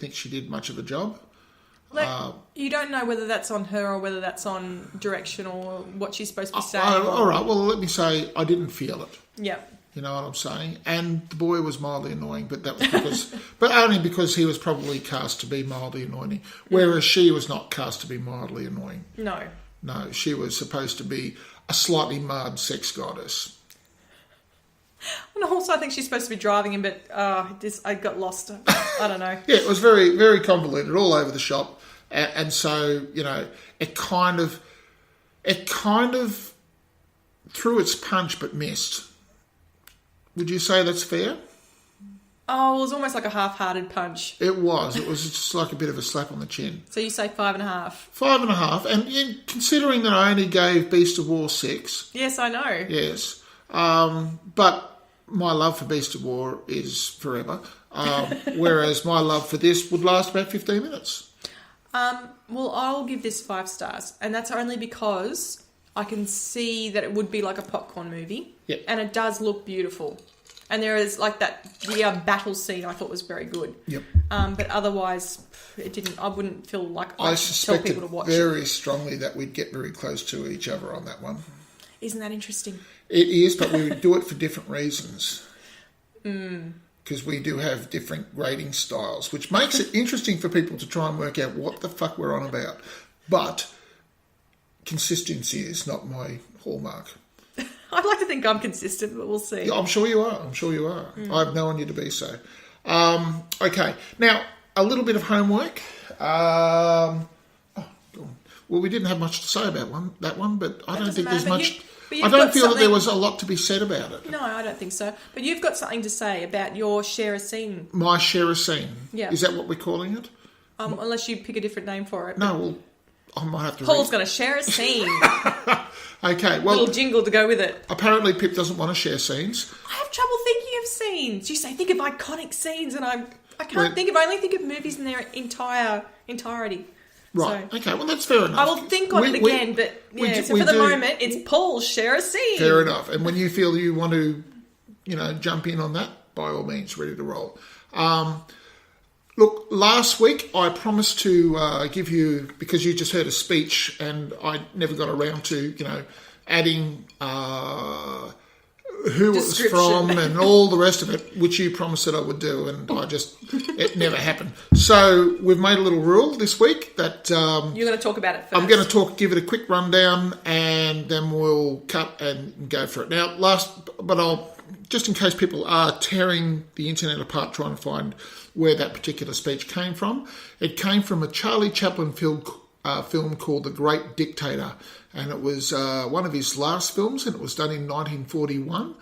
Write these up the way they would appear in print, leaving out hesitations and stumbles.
think she did much of a job. You don't know whether that's on her or whether that's on direction or what she's supposed to be saying. All right, well, let me say I didn't feel it. Yeah. You know what I'm saying? And the boy was mildly annoying, but that was because, but only because he was probably cast to be mildly annoying, whereas she was not cast to be mildly annoying. No. No, she was supposed to be a slightly marred sex goddess. And also, I think she's supposed to be driving him, but I got lost. I don't know. Yeah, it was very, very convoluted, all over the shop, and so it kind of threw its punch but missed. Would you say that's fair? Oh, it was almost like a half-hearted punch. It was. It was just like a bit of a slap on the chin. So you say 5.5? 5.5, and considering that I only gave Beast of War 6. Yes, I know. Yes. But my love for Beast of War is forever, whereas my love for this would last about 15 minutes. Well, I'll give this 5 stars, and that's only because I can see that it would be like a popcorn movie, yep. And it does look beautiful. And there is like the battle scene I thought was very good. Yep. But otherwise, it didn't. I wouldn't feel like I tell people to watch very strongly that we'd get very close to each other on that one. Isn't that interesting? It is, but we would do it for different reasons. Because we do have different rating styles, which makes it interesting for people to try and work out what the fuck we're on about. But consistency is not my hallmark. I'd like to think I'm consistent, but we'll see. Yeah, I'm sure you are. I've known you to be so. Okay. Now, a little bit of homework. Well, we didn't have much to say about that one, but I don't think there's much... I don't feel that there was a lot to be said about it. No, I don't think so. But you've got something to say about your share a scene. My share a scene? Yeah. Is that what we're calling it? Unless you pick a different name for it. No, well, I might have to... Paul's going to share a scene. Okay, well... Little jingle to go with it. Apparently Pip doesn't want to share scenes. I have trouble thinking of scenes. You say, think of iconic scenes, and I can't think of... I only think of movies in their entirety. Right, so, okay, well, that's fair enough. I will think on it again, but for the moment, it's Paul's share a scene. Fair enough. And when you feel you want to, jump in on that, by all means, ready to roll. Look, last week I promised to give you, because you just heard a speech and I never got around to, adding who it was from and all the rest of it, which you promised that I would do, and it never happened. So we've made a little rule this week that... you're going to talk about it first. I'm going to give it a quick rundown, and then we'll cut and go for it. Now, just in case people are tearing the internet apart trying to find where that particular speech came from, it came from a Charlie Chaplin film called The Great Dictator, and it was one of his last films, and it was done in 1941,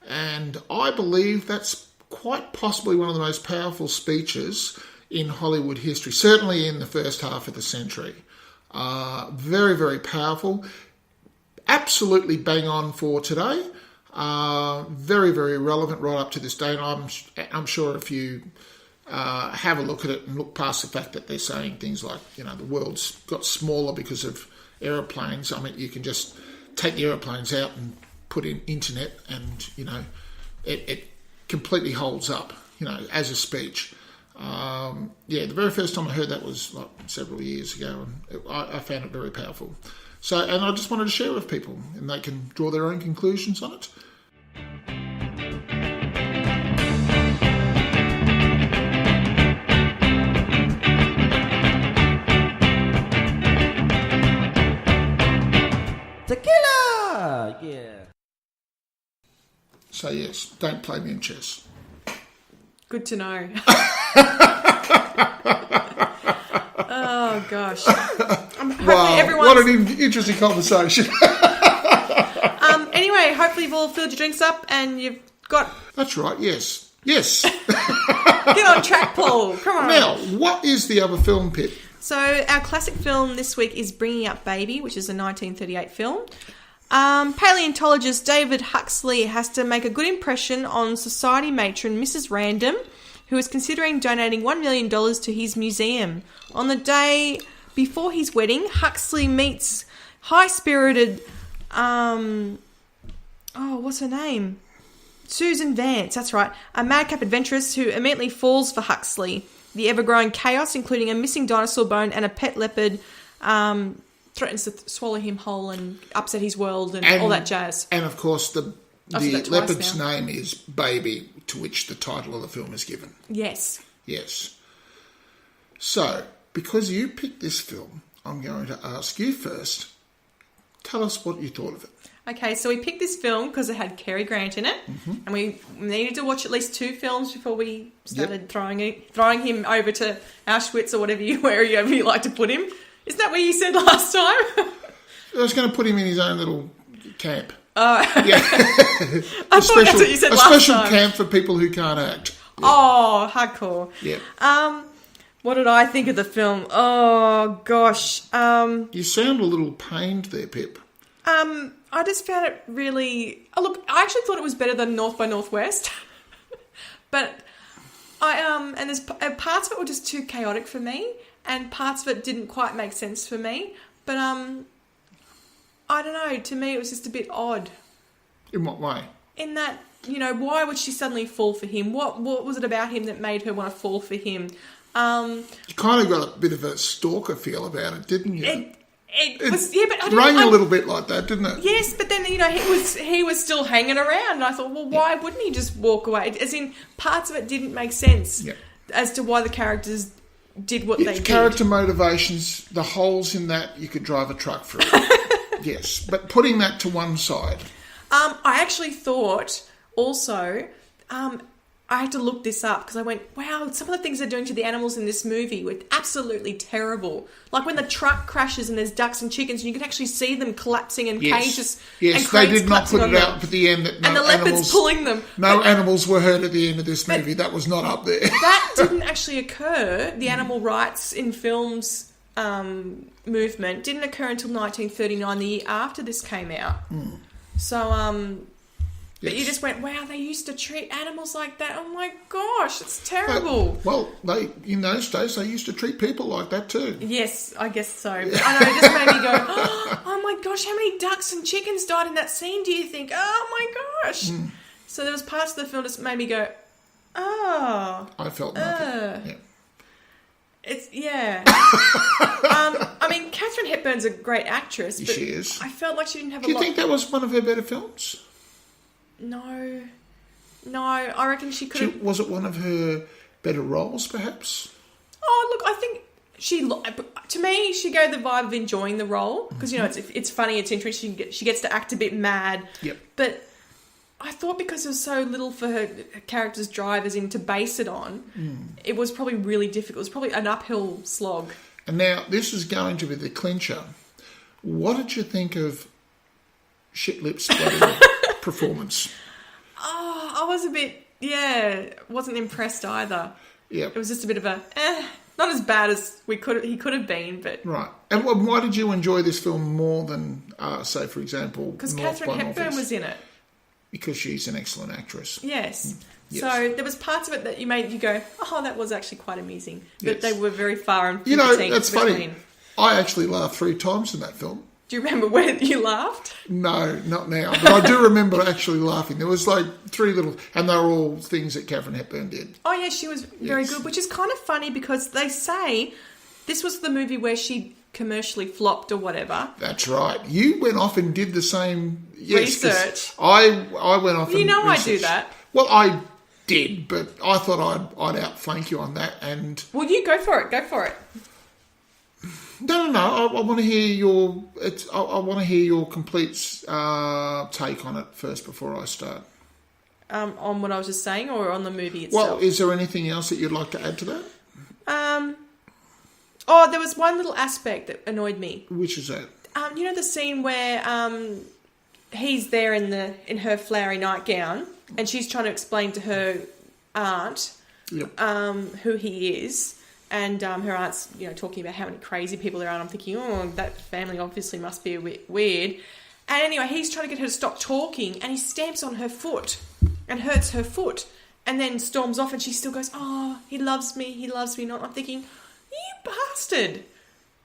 and I believe that's quite possibly one of the most powerful speeches in Hollywood history, certainly in the first half of the century. Very, very powerful, absolutely bang on for today, very, very relevant right up to this day, and I'm sure if you have a look at it and look past the fact that they're saying things like, the world's got smaller because of aeroplanes. I mean, you can just take the aeroplanes out and put in internet and, it completely holds up, as a speech. The very first time I heard that was like several years ago, and I found it very powerful. So, and I just wanted to share it with people, and they can draw their own conclusions on it. Tequila! Yeah. So yes, don't play me in chess. Good to know. Oh, gosh. What an interesting conversation. Anyway, hopefully you've all filled your drinks up and you've got... That's right, yes. Yes. Get on track, Paul. Come on. Now, what is the other film, Pip? So our classic film this week is Bringing Up Baby, which is a 1938 film. Paleontologist David Huxley has to make a good impression on society matron Mrs. Random, who is considering donating $1 million to his museum. On the day before his wedding, Huxley meets high-spirited... what's her name? Susan Vance, that's right. A madcap adventuress who immediately falls for Huxley. the ever-growing chaos, including a missing dinosaur bone and a pet leopard, threatens to swallow him whole and upset his world and all that jazz. And, of course, the said that twice leopard's now. name is Baby, to which the title of the film is given. Yes. Yes. So, because you picked this film, I'm going to ask you first. Tell us what you thought of it. Okay, so we picked this film because it had Carrie Grant in it, and we needed to watch at least 2 films before we started throwing him over to Auschwitz or wherever you like to put him. Isn't that what you said last time? I was going to put him in his own little camp. Oh, Yeah. I thought that's what you said last time. A special camp for people who can't act. Yeah. Oh, hardcore. Yeah. What did I think of the film? Oh, gosh. You sound a little pained there, Pip. I just found it really... Oh, look, I actually thought it was better than North by Northwest. But and there's parts of it were just too chaotic for me, and parts of it didn't quite make sense for me. But I don't know. To me, it was just a bit odd. In what way? In that, why would she suddenly fall for him? What was it about him that made her want to fall for him? You kind of got a bit of a stalker feel about it, didn't you? It was, yeah, but I It don't rang know. a little bit like that, didn't it? Yes, but then he was still hanging around, and I thought, well, why wouldn't he just walk away? As in, parts of it didn't make sense as to why the characters did what they did. Character motivations, the holes in that you could drive a truck through. Yes, but putting that to one side. I actually thought also. I had to look this up because I went, wow, some of the things they're doing to the animals in this movie were absolutely terrible. Like when the truck crashes and there's ducks and chickens, and you can actually see them collapsing in cages. Yes, and they crates did not put collapsing it on out them. at the end that no And the leopards animals, pulling them. No animals were hurt at the end of this movie. That was not up there. That didn't actually occur. The animal rights in films movement didn't occur until 1939, the year after this came out. So, but you just went, wow, they used to treat animals like that. Oh my gosh, it's terrible. They in those days, they used to treat people like that too. Yes, I guess so. But I know, it just made me go, oh my gosh, how many ducks and chickens died in that scene, do you think? Oh my gosh. So there was parts of the film that just made me go, oh. I felt nothing. I mean, Katharine Hepburn's a great actress, but she is. I felt like she didn't have Do you think that was one of her better films? No, I reckon she could have... Was it one of her better roles, perhaps? Oh, look, I think to me, she gave the vibe of enjoying the role because it's funny, it's interesting. She gets to act a bit mad. Yep. But I thought because there was so little for her character's drive, as in to base it on, it was probably really difficult. It was probably an uphill slog. And now this is going to be the clincher. What did you think of Shit Lips' performance? Oh, I was a bit, wasn't impressed either. Yeah. It was just a bit of a, not as bad as he could have been, but... Right. And why did you enjoy this film more than, say, for example, because North Katharine by Hepburn Northwest? was in it. Because she's an excellent actress. Yes. Yes. So there was parts of it that made you go, oh, that was actually quite amusing. But Yes. they were very far and That's between. funny. I actually laughed 3 times in that film. Do you remember when you laughed? No, not now. But I do remember actually laughing. There was like 3 little... And they were all things that Katharine Hepburn did. Oh, yeah, she was very good, which is kind of funny because they say this was the movie where she commercially flopped or whatever. That's right. You went off and did the same... Yes, 'cause research. I went off and I do researched. that. Well, I did, but I thought I'd outflank you on that. And Well, you go for it. Go for it. no. I want to hear your. I want to hear your complete take on it first before I start. On what I was just saying, or on the movie itself. Well, is there anything else that you'd like to add to that? There was one little aspect that annoyed me. Which is that? You know the scene where he's there in her flowery nightgown, and she's trying to explain to her aunt who he is, and her aunt's talking about how many crazy people there are. And I'm thinking, oh, that family obviously must be a bit weird. And anyway, he's trying to get her to stop talking, and he stamps on her foot and hurts her foot, and then storms off, and she still goes, oh, he loves me, not. I'm thinking, you bastard.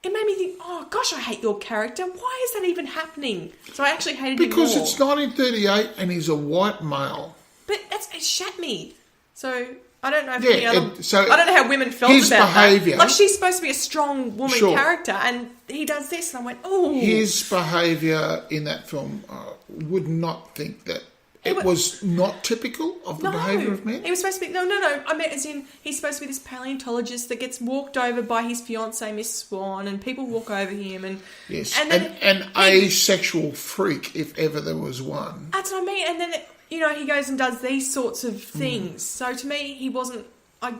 It made me think, oh gosh, I hate your character. Why is that even happening? So I actually hated him more. Because it's 1938 and he's a white male. But it shat me. So I don't know if Yeah, any other... so I don't know how women felt his about behaviour- that. Like, she's supposed to be a strong woman Sure. character, and he does this, and I went, oh. His behaviour in that film, would not think that it was not typical of the behaviour of men. He was supposed to be... No. I meant as in, he's supposed to be this paleontologist that gets walked over by his fiancée, Miss Swan, and people walk over him, and... Yes, And then an asexual freak, if ever there was one. That's what I mean. And then, he goes and does these sorts of things. So to me, he wasn't... he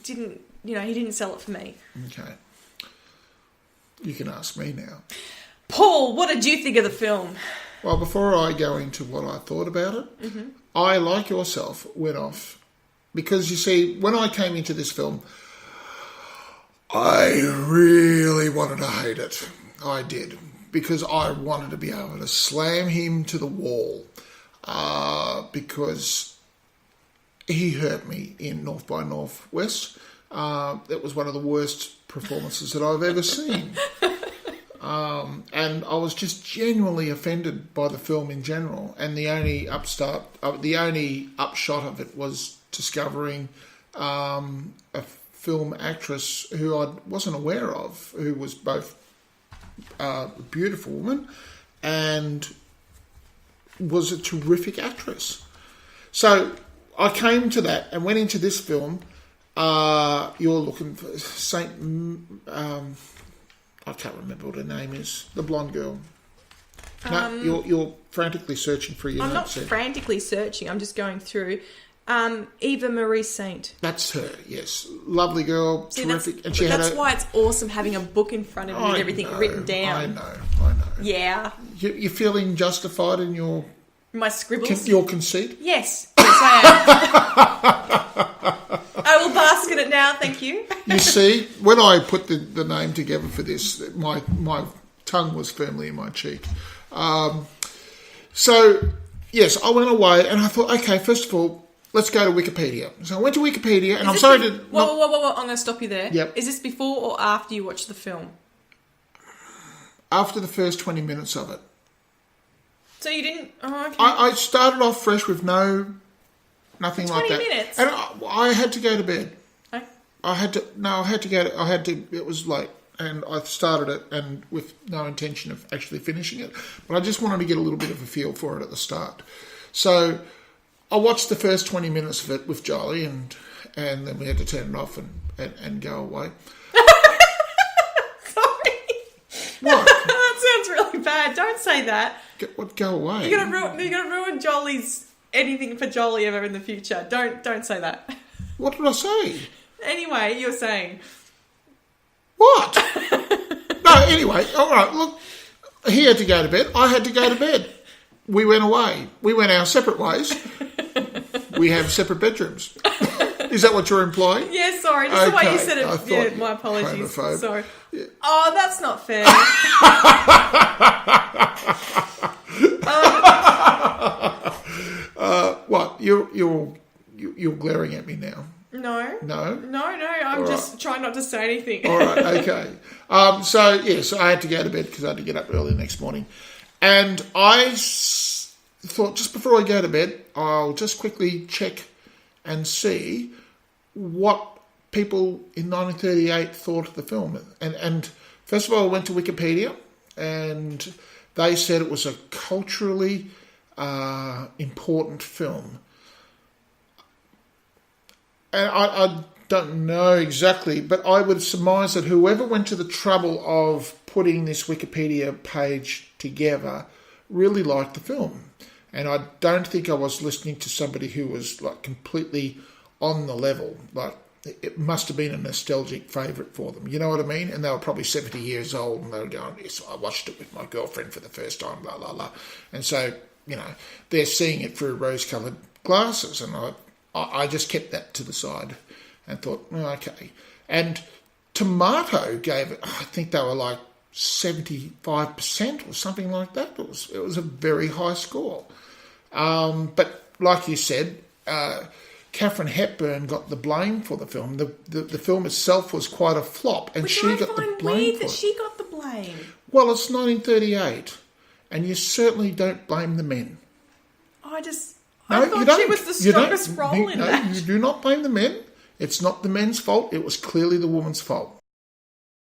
didn't sell it for me. Okay. You can ask me now. Paul, what did you think of the film? Well, before I go into what I thought about it, I, like yourself, went off. Because, you see, when I came into this film, I really wanted to hate it. I did. Because I wanted to be able to slam him to the wall. Because he hurt me in North by Northwest. It was one of the worst performances that I've ever seen. And I was just genuinely offended by the film in general. And the only upshot of it was discovering a film actress who I wasn't aware of, who was both a beautiful woman and was a terrific actress. So I came to that and went into this film. You're looking for I can't remember what her name is. The blonde girl. No, you're frantically searching for your I'm not notes there. frantically searching. I'm just going through. Eva Marie Saint. That's her, yes. Lovely girl, See, terrific. That's why it's awesome having a book in front of you with everything written down. I know. Yeah. You're feeling justified in your My scribbles? your conceit? Yes. Yes, I am. I will bask in it now, thank you. You see, when I put the name together for this, my tongue was firmly in my cheek. So, yes, I went away and I thought, okay, first of all, let's go to Wikipedia. So I went to Wikipedia and I'm sorry to... Whoa, I'm going to stop you there. Yep. Is this before or after you watched the film? After the first 20 minutes of it. So you didn't... Oh, okay. I started off fresh with nothing like that. 20 minutes? And I had to go to bed. Okay. It was late. And I started it and with no intention of actually finishing it. But I just wanted to get a little bit of a feel for it at the start. So I watched the first 20 minutes of it with Jolly and then we had to turn it off and go away. Sorry. What? That sounds really bad. Don't say that. Go away? You're gonna ruin Jolly's anything for Jolly ever in the future. Don't say that. What did I say? Anyway, you're saying... What? No, anyway, all right, look, he had to go to bed, I had to go to bed. We went away. We went our separate ways. We have separate bedrooms. Is that what you're implying? Yeah, sorry. Just the way you said it. Yeah, my apologies. Sorry. Yeah. Oh, that's not fair. What? You're glaring at me now. No. No? No, I'm just trying not to say anything. All right, okay. So I had to go to bed because I had to get up early the next morning. And I thought just before I go to bed, I'll just quickly check and see what people in 1938 thought of the film. And first of all, I went to Wikipedia and they said it was a culturally important film. And I don't know exactly, but I would surmise that whoever went to the trouble of putting this Wikipedia page together really liked the film. And I don't think I was listening to somebody who was like completely on the level. Like it must have been a nostalgic favourite for them. You know what I mean? And they were probably 70 years old and they were going, yes, I watched it with my girlfriend for the first time, blah, blah, blah. And so, they're seeing it through rose-coloured glasses. And I just kept that to the side and thought, okay. And Tomato gave it, I think they were like 75% or something like that. It was a very high score. But like you said, Katharine Hepburn got the blame for the film. The film itself was quite a flop, and she got the blame for it. That she got the blame. Well, it's 1938, and you certainly don't blame the men. I you thought don't. she was the You don't- strongest role in no, that. You do not blame the men. It's not the men's fault. It was clearly the woman's fault.